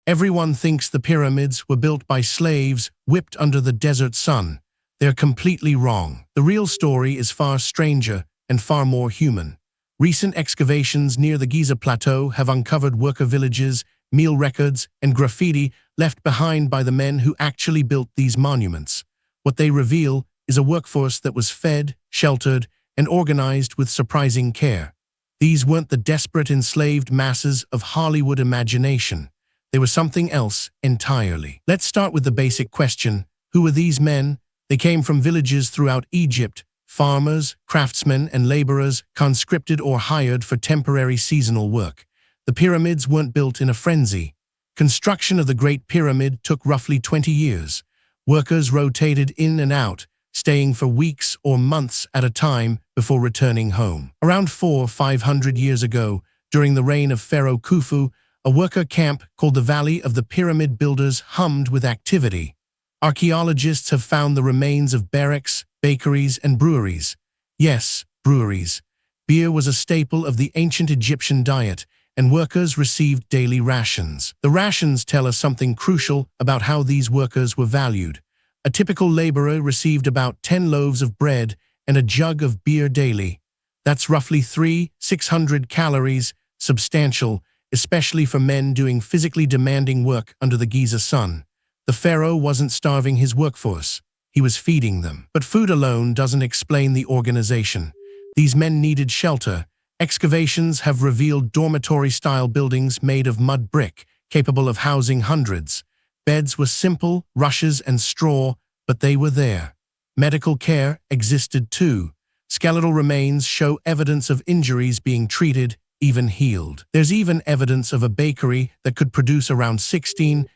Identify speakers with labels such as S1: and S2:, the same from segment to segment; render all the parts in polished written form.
S1: Everyone thinks the pyramids were built by slaves whipped under the desert sun. They're completely wrong. The real story is far stranger and far more human. Recent excavations near the Giza Plateau have uncovered worker villages, meal records, and graffiti left behind by the men who actually built these monuments. What they reveal is a workforce that was fed, sheltered, and organized with surprising care. These weren't the desperate enslaved masses of Hollywood imagination. They were something else entirely. Let's start with the basic question: who were these men? They came from villages throughout Egypt, farmers, craftsmen, and laborers, conscripted or hired for temporary seasonal work. The pyramids weren't built in a frenzy. Construction of the Great Pyramid took roughly 20 years. Workers rotated in and out, staying for weeks or months at a time before returning home. Around 400–500 years ago, during the reign of Pharaoh Khufu, a worker camp called the Valley of the Pyramid Builders hummed with activity. Archaeologists have found the remains of barracks, bakeries, and breweries. Yes, breweries. Beer was a staple of the ancient Egyptian diet, and workers received daily rations. The rations tell us something crucial about how these workers were valued. A typical laborer received about 10 loaves of bread and a jug of beer daily. That's roughly 300–600 calories, substantial, especially for men doing physically demanding work under the Giza sun. The pharaoh wasn't starving his workforce. He was feeding them. But food alone doesn't explain the organization. These men needed shelter. Excavations have revealed dormitory-style buildings made of mud brick, capable of housing hundreds. Beds were simple, rushes and straw, but they were there. Medical care existed too. Skeletal remains show evidence of injuries being treated, even healed. There's even evidence of a bakery that could produce around 16,000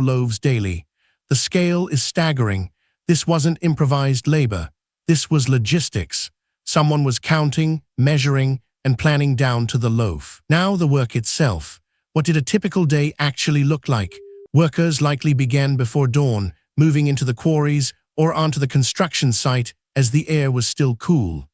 S1: loaves daily. The scale is staggering. This wasn't improvised labor. This was logistics. Someone was counting, measuring, and planning down to the loaf. Now the work itself. What did a typical day actually look like? Workers likely began before dawn, moving into the quarries or onto the construction site as the air was still cool.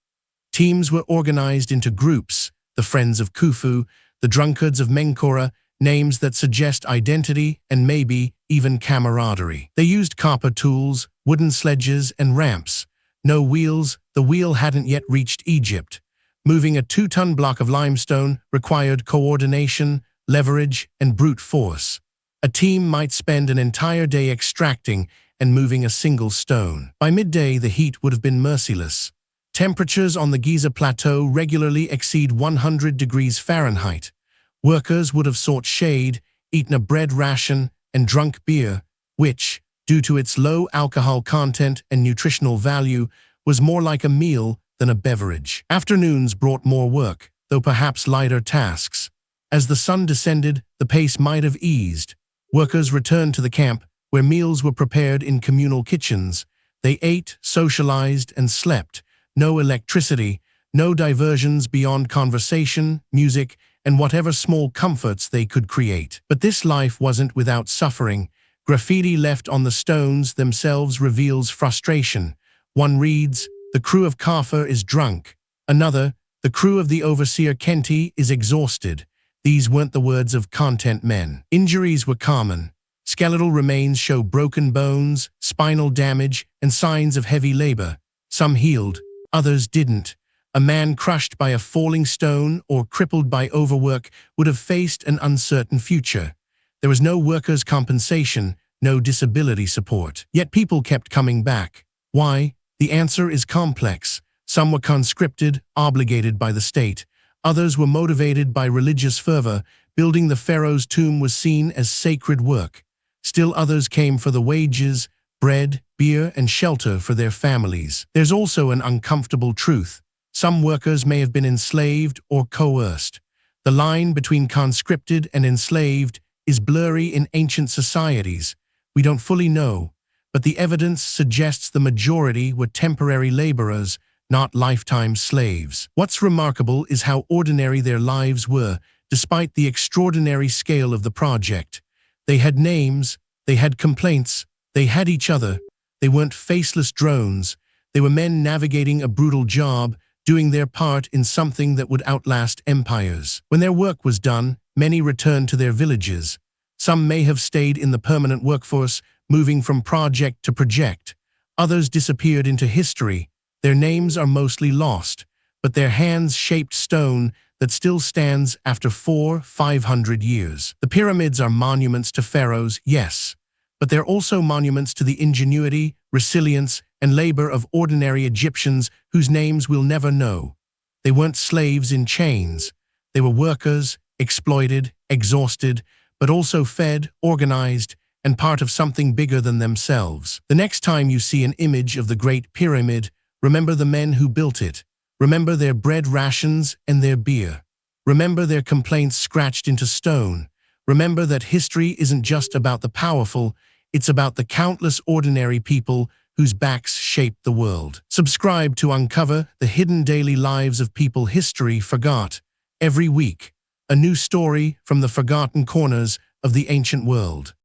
S1: Teams were organized into groups: the Friends of Khufu, the Drunkards of Menkora, names that suggest identity and maybe even camaraderie. They used copper tools, wooden sledges, and ramps. No wheels. The wheel hadn't yet reached Egypt. Moving a 2-ton block of limestone required coordination, leverage, and brute force. A team might spend an entire day extracting and moving a single stone. By midday, the heat would have been merciless. Temperatures on the Giza Plateau regularly exceed 100 degrees Fahrenheit. Workers would have sought shade, eaten a bread ration, and drunk beer, which, due to its low alcohol content and nutritional value, was more like a meal than a beverage. Afternoons brought more work, though perhaps lighter tasks. As the sun descended, the pace might have eased. Workers returned to the camp, where meals were prepared in communal kitchens. They ate, socialized, and slept. No electricity, no diversions beyond conversation, music, and whatever small comforts they could create. But this life wasn't without suffering. Graffiti left on the stones themselves reveals frustration. One reads, "The crew of Kaffa is drunk." Another, "The crew of the overseer Kenti is exhausted." These weren't the words of content men. Injuries were common. Skeletal remains show broken bones, spinal damage, and signs of heavy labor. Some healed, others didn't. A man crushed by a falling stone or crippled by overwork would have faced an uncertain future. There was no workers' compensation, no disability support. Yet people kept coming back. Why? The answer is complex. Some were conscripted, obligated by the state. Others were motivated by religious fervor. Building the pharaoh's tomb was seen as sacred work. Still others came for the wages, bread, beer, and shelter for their families. There's also an uncomfortable truth. Some workers may have been enslaved or coerced. The line between conscripted and enslaved is blurry in ancient societies. We don't fully know, but the evidence suggests the majority were temporary laborers, not lifetime slaves. What's remarkable is how ordinary their lives were, despite the extraordinary scale of the project. They had names, they had complaints, they had each other. They weren't faceless drones. They were men navigating a brutal job, doing their part in something that would outlast empires. When their work was done, many returned to their villages. Some may have stayed in the permanent workforce, moving from project to project. Others disappeared into history. Their names are mostly lost, but their hands shaped stone that still stands after 500 years. The pyramids are monuments to pharaohs, yes, but they're also monuments to the ingenuity, resilience, and labor of ordinary Egyptians whose names we'll never know. They weren't slaves in chains. They were workers, exploited, exhausted, but also fed, organized, and part of something bigger than themselves. The next time you see an image of the Great Pyramid, remember the men who built it. Remember their bread rations and their beer. Remember their complaints scratched into stone. Remember that history isn't just about the powerful, it's about the countless ordinary people whose backs shaped the world. Subscribe to uncover the hidden daily lives of people history forgot. Every week, a new story from the forgotten corners of the ancient world.